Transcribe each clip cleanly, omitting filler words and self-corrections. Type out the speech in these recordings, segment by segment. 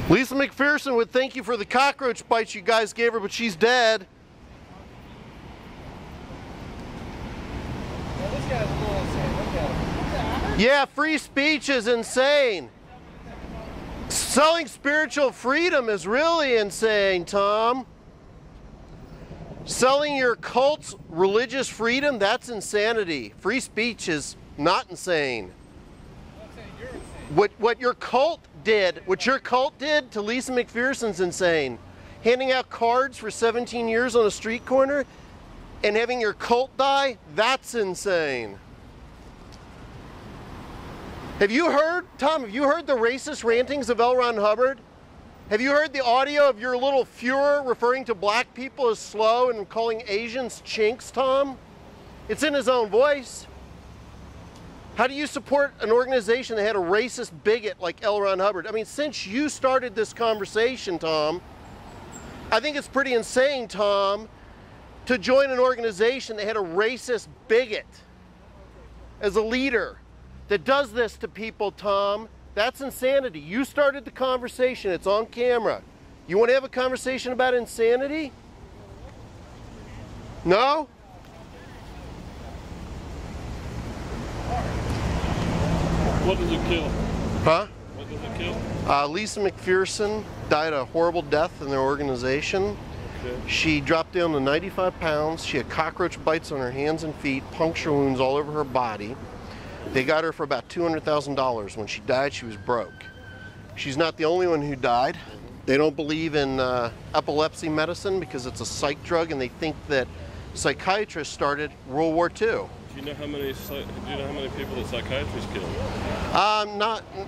Lisa McPherson would thank you for the cockroach bites you guys gave her, but she's dead. Well, this guy's a little insane. Look at him. Yeah, free speech is insane. Selling spiritual freedom is really insane, Tom. Selling your cult's religious freedom, that's insanity. Free speech is not insane. I'm saying you're insane. What your cult did to Lisa McPherson's insane. Handing out cards for 17 years on a street corner and having your cult die, that's insane. Have you heard, Tom, have you heard the racist rantings of L. Ron Hubbard? Have you heard the audio of your little Fuhrer referring to black people as slow and calling Asians chinks, Tom? It's in his own voice. How do you support an organization that had a racist bigot like L. Ron Hubbard? I mean, since you started this conversation, Tom, I think it's pretty insane, Tom, to join an organization that had a racist bigot as a leader that does this to people, Tom. That's insanity. You started the conversation. It's on camera. You want to have a conversation about insanity? No? What does it kill? Huh? What does it kill? Lisa McPherson died a horrible death in their organization. Okay. She dropped down to 95 pounds. She had cockroach bites on her hands and feet, puncture wounds all over her body. They got her for about $200,000. When she died, she was broke. She's not the only one who died. They don't believe in epilepsy medicine because it's a psych drug, and they think that psychiatrists started World War II. Do you know how many people that psychiatrists killed?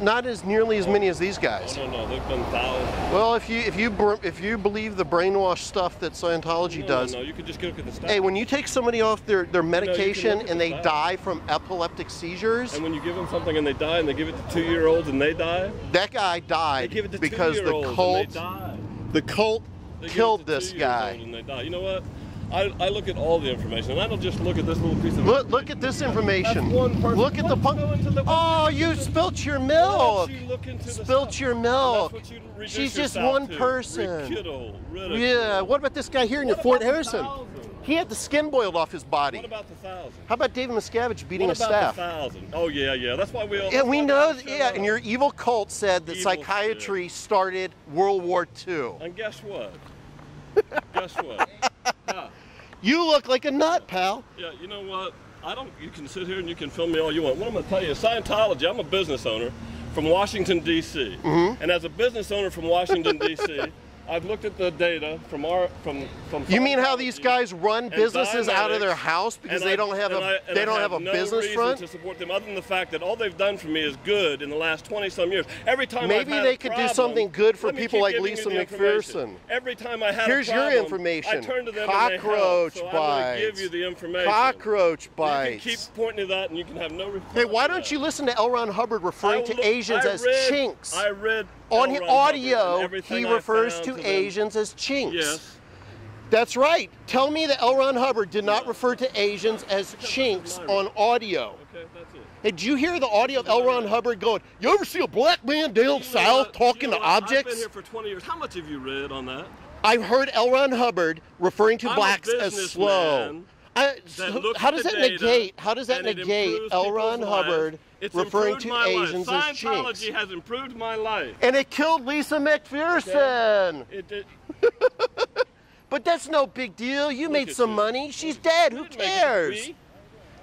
Not as nearly as many as these guys. Oh, no, they've done thousands. Well, if you believe the brainwash stuff that Scientology does, no, you can just look at the stats. Hey, when you take somebody off their medication and they die from epileptic seizures, and when you give them something and they die, and they give it to 2-year-olds and they die, that guy died they give it to because the cult killed this guy. And they die. You know what? I look at all the information, and I don't just look at this little piece of Look at this information. That's one person. Look at the punk. Oh, you spilt your milk. Spilt your milk. She's just one person. Yeah. What about this guy here in your Fort Harrison? He had the skin boiled off his body. What about the 1,000? How about David Miscavige beating his staff? staff? What about the 1,000? Oh yeah. That's why we all. Yeah, we know. Yeah, and your evil cult said that psychiatry started World War II. And guess what? Guess what? Huh. You look like a nut, pal. Yeah, you know what? You can sit here and you can film me all you want. What I'm going to tell you is Scientology, I'm a business owner from Washington, D.C. And as a business owner from Washington, D.C., I've looked at the data from You mean how these guys run businesses out of their house because they don't have a business front? To support them, other than the fact that all they've done for me is good in the last 20-some years. Every time maybe they could do something good for people like Lisa McPherson. Every time I have Here's a problem, your information. I turn to them Cockroach and they help. So bites. I'm going to give you the information. Cockroach bites. You can keep pointing to that, and you can have no. Hey, why don't you listen to L. Ron Hubbard referring to Asians as chinks? I read. On his audio, he refers to Asians as chinks. Yes. That's right. Tell me that L. Ron Hubbard did not refer to Asians as chinks on audio. Okay, that's it. Hey, did you hear the audio of L. Ron Hubbard going, you ever see a black man down south talking to objects? I've been here for 20 years. How much have you read on that? I've heard L. Ron Hubbard referring to blacks as slow. How does that negate L. Ron Hubbard referring to Asians as chinks? Scientology has improved my life. And it killed Lisa McPherson. Okay. It did. But that's no big deal. You made some money. She's dead. Who cares?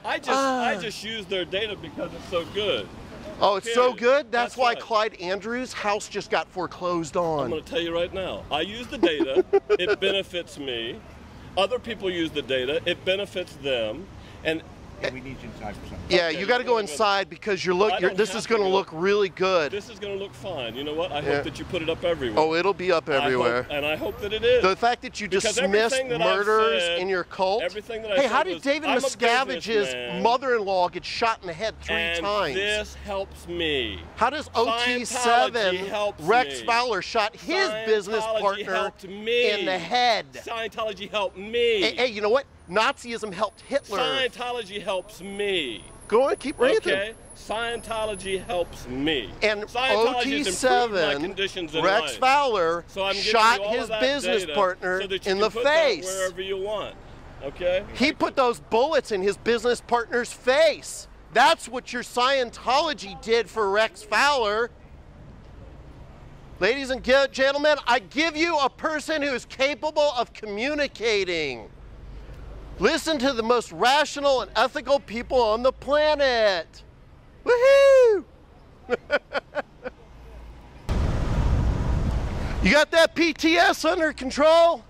I just use their data because it's so good. Oh, it's so good? That's why Clyde Andrews' house just got foreclosed on. I'm going to tell you right now. I use the data. It benefits me. Other people use the data. It benefits them. And we need you inside for something. Yeah, you got to go inside because this is going to look really good. This is going to look fine. You know what? I hope that you put it up everywhere. Oh, it'll be up everywhere. I hope that it is. The fact that you dismissed murderers in your cult. Hey, how did David Miscavige's mother-in-law get shot in the head 3 times? This helps me. How does OT7 Rex Fowler shot his business partner in the head? Scientology helped me. Hey, you know what? Nazism helped Hitler. Scientology helps me. Go on, keep ranting. Okay? Scientology helps me. And Scientology has improved my conditions in Rex life. Fowler So I'm giving shot you all his of that business data partner so that you in can the put that face. wherever you want. Okay? He put those bullets in his business partner's face. That's what your Scientology did for Rex Fowler. Ladies and gentlemen, I give you a person who is capable of communicating. Listen to the most rational and ethical people on the planet. Woohoo! You got that PTS under control?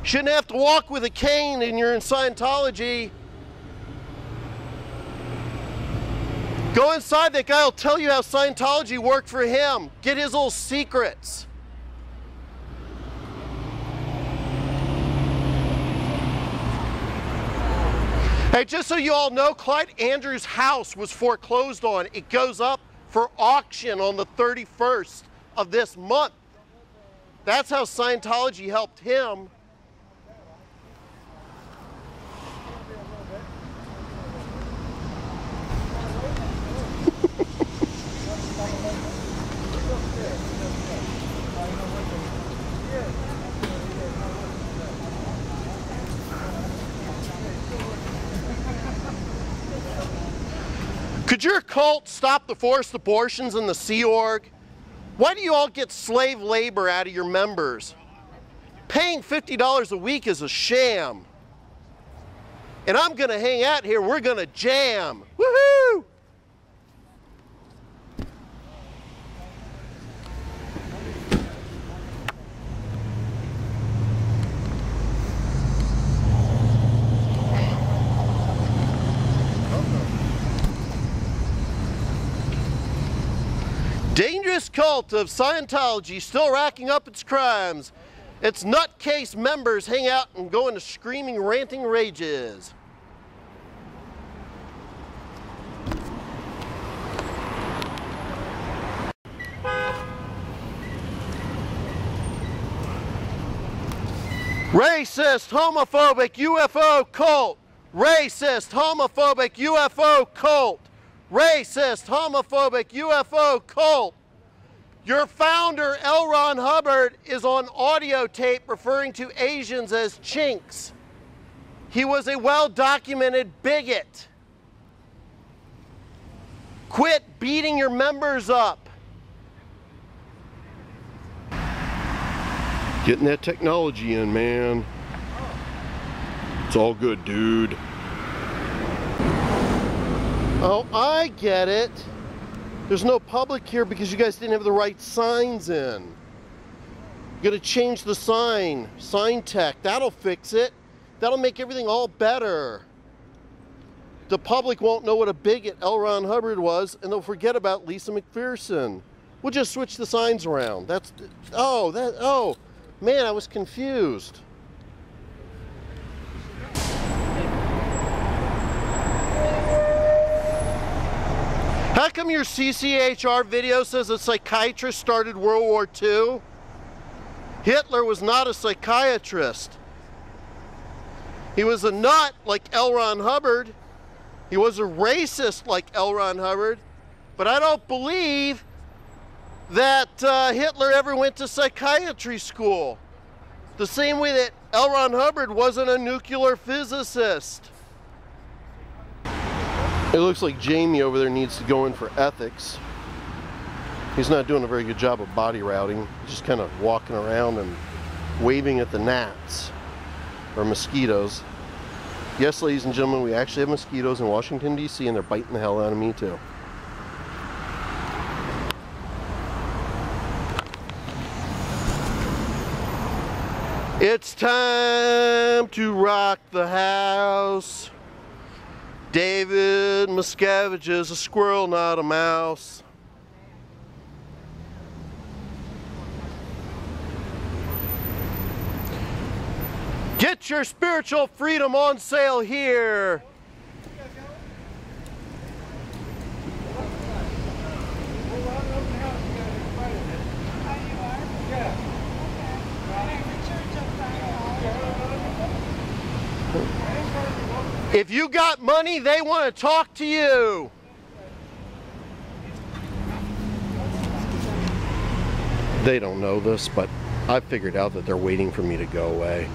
Shouldn't have to walk with a cane and you're in Scientology. Go inside, that guy will tell you how Scientology worked for him. Get his little secrets. Hey, just so you all know, Clyde Andrews' house was foreclosed on. It goes up for auction on the 31st of this month. That's how Scientology helped him. Could your cult stop the forced abortions in the Sea Org? Why do you all get slave labor out of your members? Paying $50 a week is a sham. And I'm gonna hang out here, we're gonna jam. Woohoo! Dangerous cult of Scientology still racking up its crimes. Its nutcase members hang out and go into screaming, ranting rages. Racist, homophobic UFO cult. Racist, homophobic UFO cult. Racist, homophobic UFO cult. Your founder, L. Ron Hubbard, is on audio tape referring to Asians as chinks. He was a well-documented bigot. Quit beating your members up. Getting that technology in, man. It's all good, dude. Oh, I get it. There's no public here because you guys didn't have the right signs in. You gotta change the sign. Sign tech, that'll fix it. That'll make everything all better. The public won't know what a bigot L. Ron Hubbard was, and they'll forget about Lisa McPherson. We'll just switch the signs around. Oh, man, I was confused. How come your CCHR video says a psychiatrist started World War II? Hitler was not a psychiatrist. He was a nut like L. Ron Hubbard. He was a racist like L. Ron Hubbard. But I don't believe that Hitler ever went to psychiatry school. The same way that L. Ron Hubbard wasn't a nuclear physicist. It looks like Jamie over there needs to go in for ethics. He's not doing a very good job of body routing. He's just kind of walking around and waving at the gnats or mosquitoes. Yes, ladies and gentlemen, we actually have mosquitoes in Washington, D.C., and they're biting the hell out of me too. It's time to rock the house. David Miscavige is a squirrel, not a mouse. Get your spiritual freedom on sale here. If you got money, they want to talk to you. They don't know this, but I figured out that they're waiting for me to go away.